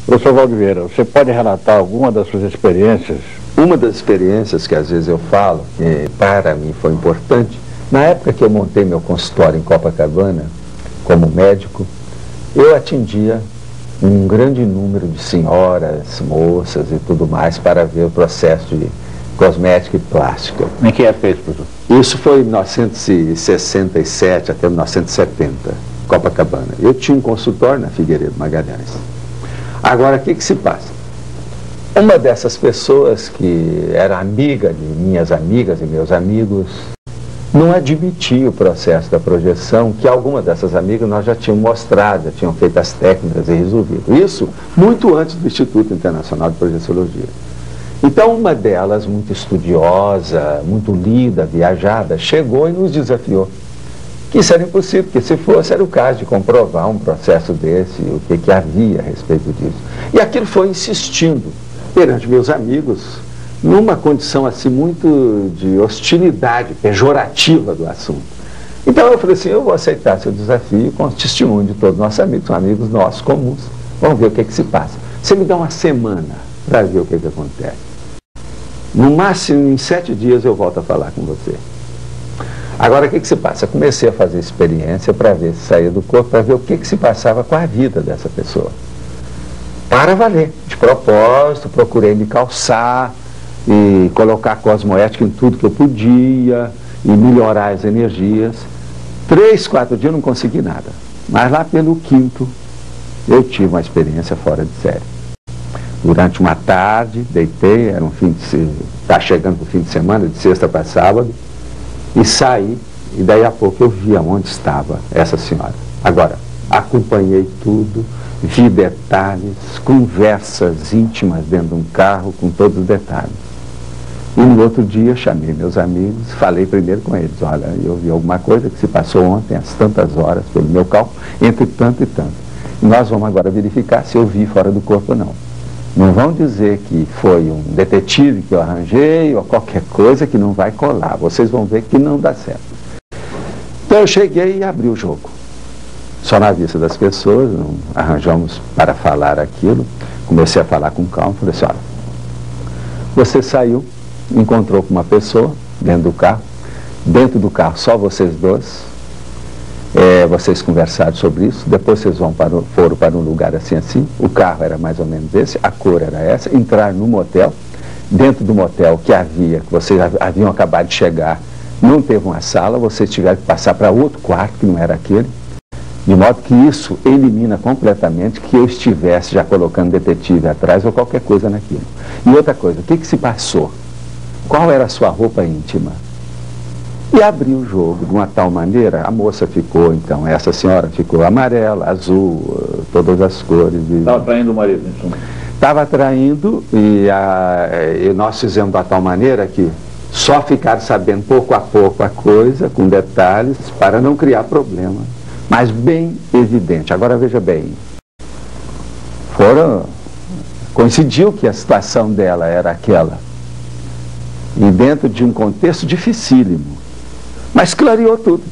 Professor Valdiveira, você pode relatar alguma das suas experiências? Uma das experiências que às vezes eu falo, que para mim foi importante, na época que eu montei meu consultório em Copacabana, como médico, eu atendia um grande número de senhoras, moças e tudo mais para ver o processo de cosmética e plástica. Em que época é isso, professor? Isso foi em 1967 até 1970, Copacabana. Eu tinha um consultório na Figueiredo Magalhães. Agora, o que se passa? Uma dessas pessoas que era amiga de minhas amigas e meus amigos, não admitia o processo da projeção, que algumas dessas amigas nós já tínhamos mostrado, já tinham feito as técnicas e resolvido. Isso muito antes do Instituto Internacional de Projeciologia. Então, uma delas, muito estudiosa, muito lida, viajada, chegou e nos desafiou. Que isso era impossível, porque se fosse, era o caso de comprovar um processo desse, o que havia a respeito disso. E aquilo foi insistindo perante meus amigos, numa condição assim muito de hostilidade pejorativa do assunto. Então eu falei assim, eu vou aceitar seu desafio com o testemunho de todos os nossos amigos, são amigos nossos comuns. Vamos ver o que se passa. Você me dá uma semana para ver o que acontece. No máximo, em 7 dias eu volto a falar com você. Agora, o que se passa? Eu comecei a fazer experiência para ver se saía do corpo, para ver o que se passava com a vida dessa pessoa. Para valer. De propósito, procurei me calçar e colocar cosmoética em tudo que eu podia e melhorar as energias. 3, 4 dias eu não consegui nada. Mas lá pelo 5º, eu tive uma experiência fora de série. Durante uma tarde, deitei, era tá chegando para o fim de semana, de sexta para sábado, e saí, e daí a pouco eu vi aonde estava essa senhora. Agora, acompanhei tudo, vi detalhes, conversas íntimas dentro de um carro, com todos os detalhes. E no outro dia chamei meus amigos, falei primeiro com eles, olha, eu vi alguma coisa que se passou ontem, às tantas horas, pelo meu cálculo, entre tanto e tanto. E nós vamos agora verificar se eu vi fora do corpo ou não. Não vão dizer que foi um detetive que eu arranjei ou qualquer coisa que não vai colar. Vocês vão ver que não dá certo. Então eu cheguei e abri o jogo. Só na vista das pessoas, não arranjamos para falar aquilo. Comecei a falar com calma, falei assim, olha, você saiu, encontrou com uma pessoa dentro do carro só vocês dois, vocês conversaram sobre isso, depois vocês foram para um lugar assim, o carro era mais ou menos esse, a cor era essa, entraram no motel, dentro do motel que vocês haviam acabado de chegar, não teve uma sala, vocês tiveram que passar para outro quarto que não era aquele, de modo que isso elimina completamente que eu estivesse já colocando detetive atrás ou qualquer coisa naquilo. E outra coisa, o que se passou? Qual era a sua roupa íntima? E abri o jogo de uma tal maneira, a moça ficou, então, essa senhora ficou amarela, azul, todas as cores. Estava traindo o marido, então? Estava traindo e nós fizemos da tal maneira que só ficaram sabendo pouco a pouco a coisa, com detalhes, para não criar problema. Mas bem evidente. Agora veja bem, coincidiu que a situação dela era aquela, e dentro de um contexto dificílimo. Mas clareou tudo.